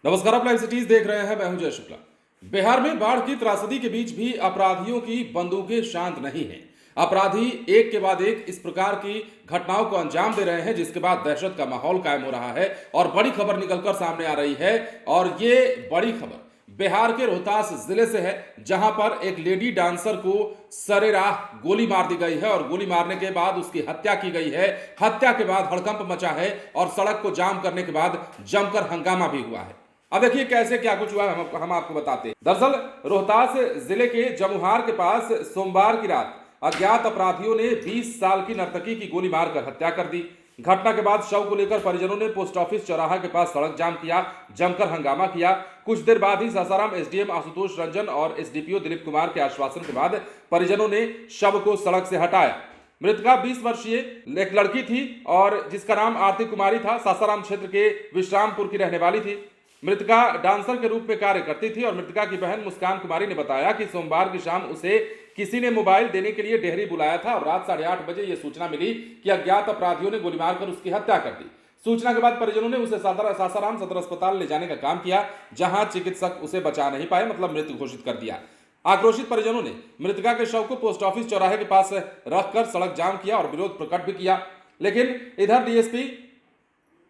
नमस्कार, आप live cities देख रहे हैं। मैं हूं जय शुक्ला। बिहार में बाढ़ की त्रासदी के बीच भी अपराधियों की बंदूकें शांत नहीं हैं। अपराधी एक के बाद एक इस प्रकार की घटनाओं को अंजाम दे रहे हैं, जिसके बाद दहशत का माहौल कायम हो रहा है और बड़ी खबर निकलकर सामने आ रही है। और ये बड़ी खबर बिहार के रोहतास जिले से है, जहां पर एक लेडी डांसर को सरेराह गोली मार दी गई है और गोली मारने के बाद उसकी हत्या की गई है। हत्या के बाद हड़कंप मचा है और सड़क को जाम करने के बाद जमकर हंगामा भी हुआ है। अब देखिए कैसे क्या कुछ हुआ हम आपको बताते हैं। दरअसल रोहतास जिले के जमुहार के पास सोमवार की रात अज्ञात अपराधियों ने 20 साल की नर्तकी की गोली मारकर हत्या कर दी। घटना के बाद शव को लेकर परिजनों ने पोस्ट ऑफिस चौराहा के पास सड़क जाम किया, जमकर हंगामा किया। कुछ देर बाद ही सासाराम एसडीएम आशुतोष रंजन और एसडीपीओ दिलीप कुमार के आश्वासन के बाद परिजनों ने शव को सड़क से हटाया। मृतका 20 वर्षीय एक लड़की थी और जिसका नाम आरती कुमारी था। सासाराम क्षेत्र के विश्रामपुर की रहने वाली थी। मृतका डांसर के रूप में कार्य करती थी और मृतका की बहन मुस्कान कुमारी ने बताया कि सोमवार की शाम उसे किसी ने मोबाइल देने के लिए डेहरी बुलाया था और रात 8:30 बजे यह सूचना मिली कि अज्ञात अपराधियों ने गोली मारकर उसकी हत्या कर दी। सूचना के बाद परिजनों ने उसे सासाराम सदर अस्पताल ले जाने का काम किया, जहां चिकित्सक उसे बचा नहीं पाए, मतलब मृत घोषित कर दिया। आक्रोशित परिजनों ने मृतका के शव को पोस्ट ऑफिस चौराहे के पास रखकर सड़क जाम किया और विरोध प्रकट भी किया। लेकिन इधर डीएसपी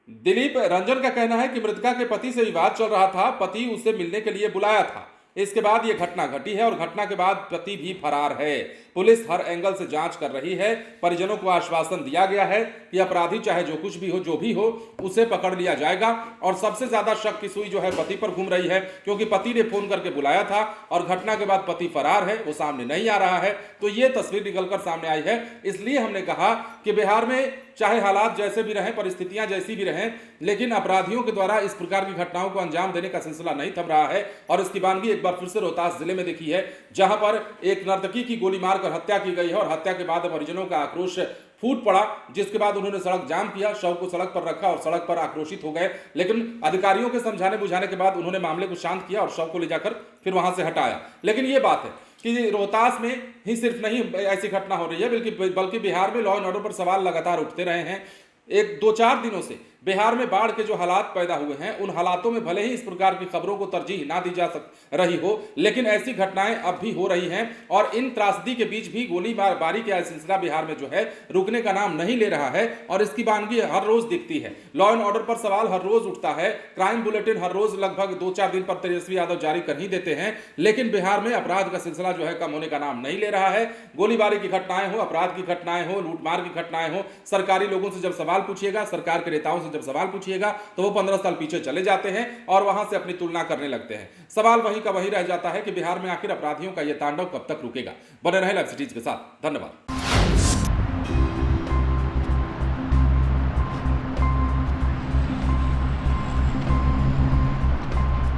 दिलीप रंजन का कहना है कि मृतका के पति से विवाद चल रहा था, पति उसे मिलने के लिए बुलाया था। इसके बाद यह घटना घटी है और घटना के बाद पति भी फरार है। पुलिस हर एंगल से जांच कर रही है। परिजनों को आश्वासन दिया गया है कि अपराधी चाहे जो कुछ भी हो, जो भी हो, उसे पकड़ लिया जाएगा। और सबसे ज्यादा शक की सुई जो है पति पर घूम रही है, क्योंकि पति ने फोन करके बुलाया था और घटना के बाद पति फरार है, वो सामने नहीं आ रहा है। तो ये तस्वीर निकलकर सामने आई है। इसलिए हमने कहा कि बिहार में चाहे हालात जैसे भी रहें, परिस्थितियां जैसी भी रहें, लेकिन अपराधियों के द्वारा इस प्रकार की घटनाओं को अंजाम देने का सिलसिला नहीं थम रहा है। और इसकी दीवानगी एक बार फिर से रोहतास जिले में देखी है, जहां पर एक नर्तकी की गोली मारकर हत्या की गई है और हत्या के बाद परिजनों का आक्रोश फूट पड़ा, जिसके बाद उन्होंने सड़क जाम किया, शव को सड़क पर रखा और सड़क पर आक्रोशित हो गए। लेकिन अधिकारियों के समझाने बुझाने के बाद उन्होंने मामले को शांत किया और शव को ले जाकर फिर वहां से हटाया। लेकिन यह बात है कि रोहतास में ही सिर्फ नहीं ऐसी घटना हो रही है, बल्कि बिहार में लॉ एंड ऑर्डर पर सवाल लगातार उठते रहे हैं। एक 2-4 दिनों से बिहार में बाढ़ के जो हालात पैदा हुए हैं, उन हालातों में भले ही इस प्रकार की खबरों को तरजीह ना दी जा रही हो, लेकिन ऐसी घटनाएं अब भी हो रही हैं। और इन त्रासदी के बीच भी गोलीबारी का सिलसिला बिहार में जो है रुकने का नाम नहीं ले रहा है और इसकी वानगी हर रोज दिखती है। लॉ एंड ऑर्डर पर सवाल हर रोज उठता है। क्राइम बुलेटिन हर रोज लगभग 2-4 दिन पर तेजस्वी यादव जारी कर ही देते हैं, लेकिन बिहार में अपराध का सिलसिला जो है कम होने का नाम नहीं ले रहा है। गोलीबारी की घटनाएं हो, अपराध की घटनाएं हो, लूटमार की घटनाएं हो, सरकारी लोगों से जब सवाल पूछिएगा, सरकार के नेताओं से जब सवाल पूछिएगा, तो वो 15 साल पीछे चले जाते हैं और वहां से अपनी तुलना करने लगते हैं। सवाल वही का वही रह जाता है कि बिहार में आखिर अपराधियों का यह तांडव कब तक रुकेगा। बने रहे लाइव सिटीज के साथ। धन्यवाद।